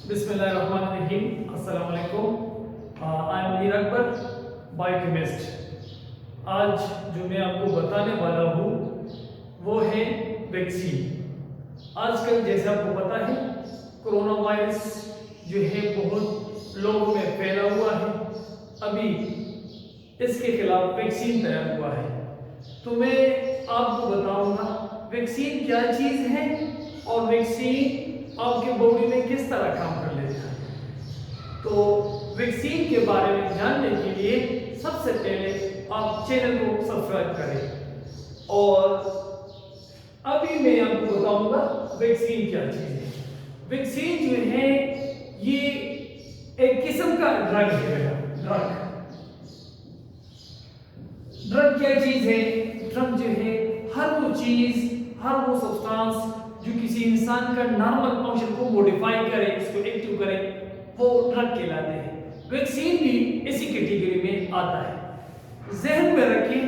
बिस्मिल्लाहिर्रहमानिर्रहीम, अस्सलाम वालेकुम। I am Mir Akbar, biochemist. आज जो मैं आपको बताने वाला हूँ वो है वैक्सीन। आजकल जैसे आपको पता है कोरोना वायरस जो है बहुत लोगों में फैला हुआ है। अभी इसके खिलाफ वैक्सीन तैयार हुआ है, तो मैं आपको बताऊंगा वैक्सीन क्या चीज़ है और वैक्सीन आपके बॉडी में किस तरह काम कर लेता है। तो वैक्सीन के बारे में जानने के लिए सबसे पहले आप चैनल को सब्सक्राइब करें और अभी मैं आपको बताऊंगा वैक्सीन क्या चीज़ है। वैक्सीन जो है ये एक किस्म का ड्रग है। ड्रग क्या चीज़ है? ड्रग जो है हर वो चीज़, हर वो सब्सटेंस जो किसी इंसान का नॉर्मल फंक्शन को मॉडिफाई करे, इसको एक्टिव करे, वो ड्रग कहलाते हैं। वैक्सीन भी इसी कैटेगरी में आता है। जहन में रखें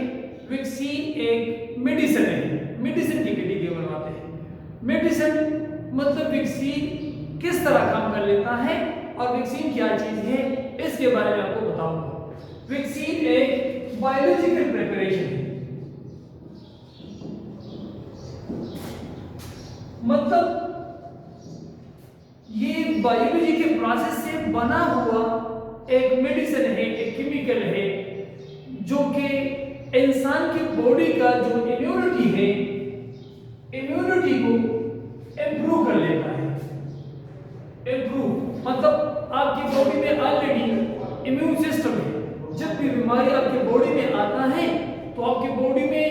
वैक्सीन एक मेडिसिन है, मेडिसिन की कैटेगरी में आते हैं। मेडिसिन मतलब वैक्सीन किस तरह काम कर लेता है और वैक्सीन क्या चीज़ है इसके बारे में आपको बताऊंगा। वैक्सीन एक बायोलॉजिकल प्रिपरेशन है, मतलब ये बायोलॉजी के प्रोसेस से बना हुआ एक मेडिसिन है, एक केमिकल है जो कि इंसान की बॉडी का जो इम्यूनिटी है, इम्यूनिटी को इम्प्रूव कर लेता है। इम्प्रूव मतलब आपकी बॉडी में ऑलरेडी इम्यून सिस्टम है। जब भी बीमारी आपकी बॉडी में आता है तो आपकी बॉडी में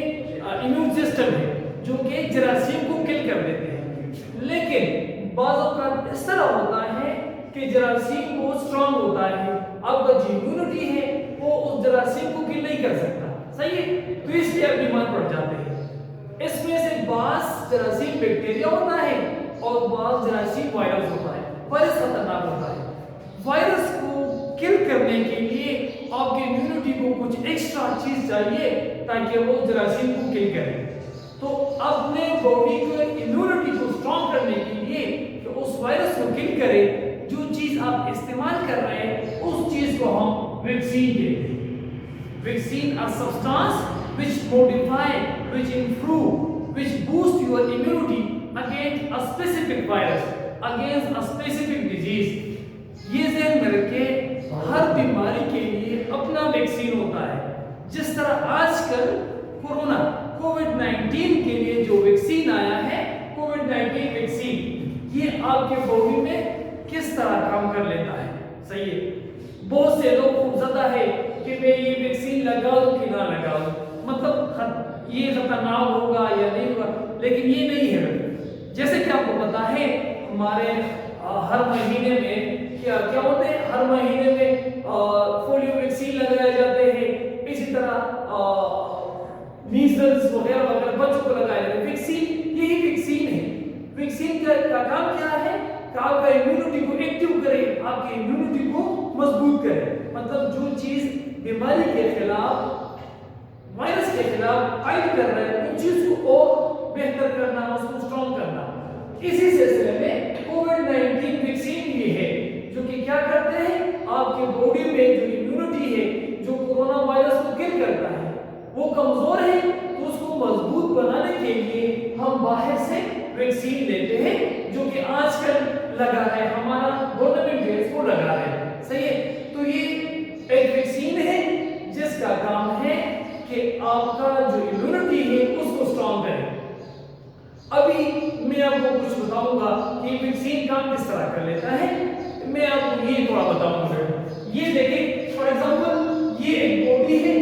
इम्यून सिस्टम है जो कि जरासीम को किल कर देते हैं। लेकिन बाज़ औक़ात इस तरह होता है कि जरासीम बहुत स्ट्रांग होता है, आपका जो इम्यूनिटी है वो उस जरासीम को किल नहीं कर सकता, सही है, तो इसलिए आप बीमार पड़ जाते हैं। इसमें से बाज़ जरासीम बैक्टीरिया होता है और बाज़ जरासीम वायरस होता है। वायरस खतरनाक होता है। वायरस को किल करने के लिए आपके इम्यूनिटी को कुछ एक्स्ट्रा चीज़ चाहिए ताकि वो जरासीम को किल करे। तो अपने बॉडी को इम्यूनिटी को स्ट्रॉन्ग करने के लिए कि उस वायरस को किल करे, जो चीज़ आप इस्तेमाल कर रहे हैं उस चीज़ को हम वैक्सीन कहते हैं। Vaccine are substance which modify, which improve, which boost your immunity against a specific virus, against a specific disease. ये ध्यान में रखें, हर बीमारी के लिए अपना वैक्सीन होता है। जिस तरह आजकल कोरोना कोविड-19 के लिए जो वैक्सीन आया है, कोविड-19 वैक्सीन, ये आपके बॉडी में किस तरह काम कर लेता है, सही है। बहुत से लोग को ज़्यादा है कि मैं ये वैक्सीन लगाऊं कि ना लगाऊं, मतलब ये खतरनाक होगा या नहीं होगा, लेकिन ये नहीं है। जैसे कि आपको पता है हमारे हर महीने में क्या होते हैं, हर महीने में पोलियो वैक्सीन लगाए जाते हैं, इसी तरह मीजल्स वगैरह वगैरह बच्चों को लगाया जाता है। वैक्सीन यही वैक्सीन है। वैक्सीन का काम क्या है कि आपका इम्यूनिटी को एक्टिव करे, आपकी इम्यूनिटी को मजबूत करे, मतलब जो चीज़ बीमारी के खिलाफ, वायरस के खिलाफ फाइट कर रहे हैं उन चीज़ को और बेहतर करना, उसको स्ट्रॉन्ग करना। इसी सिलसिले में कोविड-19 वैक्सीन भी है जो कि क्या करते हैं, आपके बॉडी में जो इम्यूनिटी है, जो कोरोना वायरस को किल करता है, वो कमजोर है, तो उसको मजबूत बनाने के लिए हम बाहर से वैक्सीन लेते हैं, जो कि आजकल लगा है, हमारा गवर्नमेंट जो इसको लगा है, सही है। तो ये एक वैक्सीन है जिसका काम है कि आपका जो इम्यूनिटी है उसको स्ट्रॉन्ग करे। अभी मैं आपको कुछ बताऊंगा कि वैक्सीन काम किस तरह कर लेता है। मैं आपको ये थोड़ा बताऊंगा। ये देखिए, फॉर एग्जांपल ये एक बॉडी है,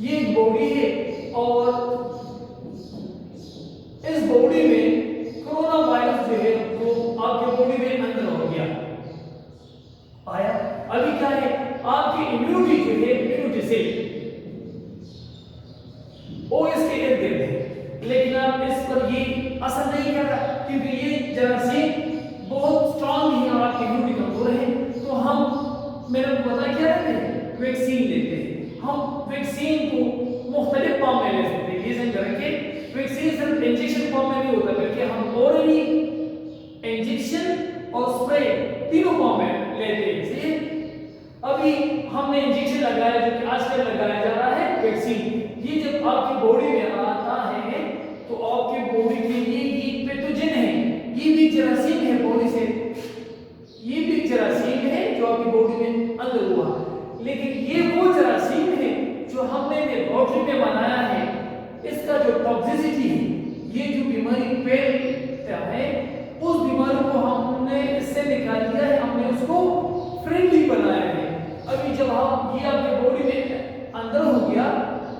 ये एक बॉडी है और इस बॉडी में कोरोना वायरस जो है वो आपके बॉडी में अंदर हो गया, आया। अभी क्या है, आपकी इम्यूनिटी जो है, इम्यूनिटी से वो इसके इर्द गिर्द है, लेकिन आप इस पर ये असर नहीं कर रहा क्योंकि ये जरासीम बहुत स्ट्रांग है और आपकी इम्यूनिटी कमजोर है। तो हम, मैंने बताया क्या रहते हैं, वैक्सीन लेते हैं। हम वैक्सीन को मुख्तलिफ फॉर्म में ले सकते हैं। ये समझ रखें, वैक्सीन सिर्फ इंजेक्शन फॉर्म में नहीं होता, बल्कि हम ओरली इंजेक्शन स्प्रे, तीनों फॉर्म में लेते हैं। सही है। अभी हमने इंजेक्शन लगाया जो कि आजकल लगाया जा रहा है वैक्सीन। ये जब आपकी बॉडी में आता है तो आपके बॉडी के लिए ये पैथोजन है, ये भी जरासीम है बॉडी से, ये भी जरासीम है जो आपकी बॉडी में अंदर हुआ। लेकिन ये वो जरासीम है जो हमने लेबोरेटरी में बनाया है। इसका जो टॉक्सिसिटी है, ये जो बीमारी फैलता है उस बीमारी को हमने इससे निकाल दिया है, हमने उसको फ्रेंडली बनाया है। अभी जब हम ये आपके बॉडी में अंदर हो गया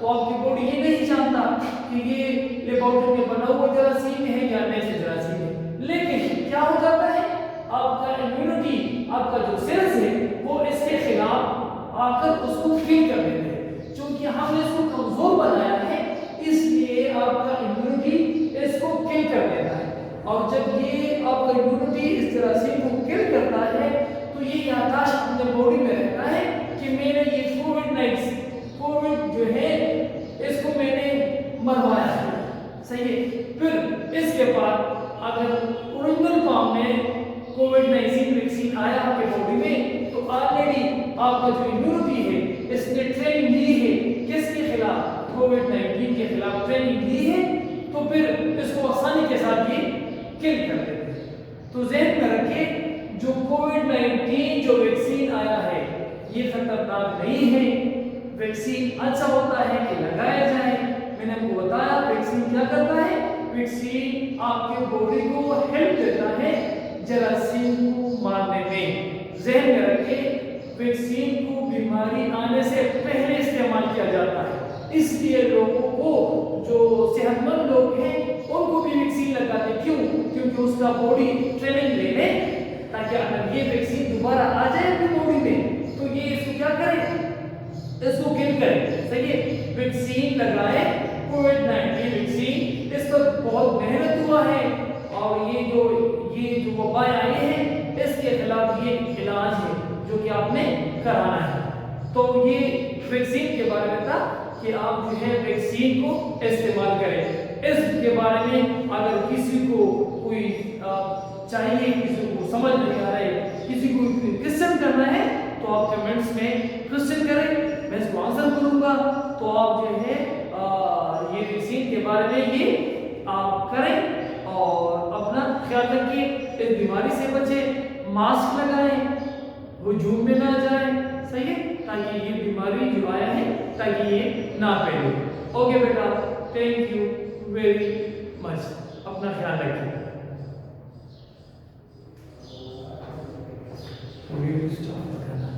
तो आपकी बॉडी ये नहीं जानता कि ये लेबोरेटरी में बना हुआ जरासीम है या नेचुरल जरासीम है। लेकिन क्या हो जाता है, आपका इम्यूनिटी, आपका जो सेल्स है वो इसके खिलाफ आकर उसको किल कर देते हैं। क्योंकि हमने इसको कमजोर बनाया है इसलिए आपका इम्यूनिटी इसको किल कर देता है। और जब ये आपका इम्यूनिटी इस जरासीम को किल करता है तो ये याददाश्त अपने बॉडी में रहता है कि मैंने ये कोविड जो है इसको मैंने मरवाया है। सही है। फिर इसके बाद अगर ओरिजिनल फॉर्म में कोविड-19 वैक्सीन आया आपके बॉडी में तो ऑलरेडी आपका जो इम्यूनिटी है इसने ट्रेनिंग ली है किसके खिलाफ, कोविड-19 के खिलाफ ट्रेनिंग ली है, तो फिर इसको आसानी के साथ ये किल कर देते हैं। तो ज़हन में रखिए जो कोविड-19 जो वैक्सीन आया है ये खतरनाक नहीं है। वैक्सीन अच्छा होता है कि लगाया जाए। मैंने आपको बताया वैक्सीन क्या करता है, वैक्सीन आपके बॉडी को हेल्प देता है जरासीम को मारने में। ज़हन में रखिए वैक्सीन को बीमारी आने से पहले इस्तेमाल किया जाता है। इसलिए लोगों को जो सेहतमंद लोग हैं उनको भी वैक्सीन लगाते। क्यों? क्योंकि उसका बॉडी ट्रेनिंग ले ले ताकि अगर ये वैक्सीन दोबारा आ जाए अपनी बॉडी में तो ये इसको क्या करे, इसको किल करे। सही है। वैक्सीन लगाए, कोविड-19 वैक्सीन, इस पर बहुत मेहनत हुआ है और ये जो वबाएं आई हैं इसके खिलाफ ये इलाज है जो कि आपने कराना है। तो ये वैक्सीन के बारे में था कि आप जो है वैक्सीन को इस्तेमाल करें। इसके बारे में अगर किसी को कोई चाहिए, किसी को समझ नहीं आ रहा है, किसी को क्वेश्चन करना है तो आप कमेंट्स में क्वेश्चन करें, मैं इसको आंसर करूंगा। तो आप जो है ये वैक्सीन के बारे में ये आप करें और अपना ख्याल रखिए, इस बीमारी से बचें, मास्क लगाएं, हुजूम में ना जाए। सही है। ताकि ये बीमारी जो आया है ताकि ये ना फैले। ओके बेटा, थैंक यू वेरी मच, अपना ख्याल रखिए। वीडियो स्टॉप करना।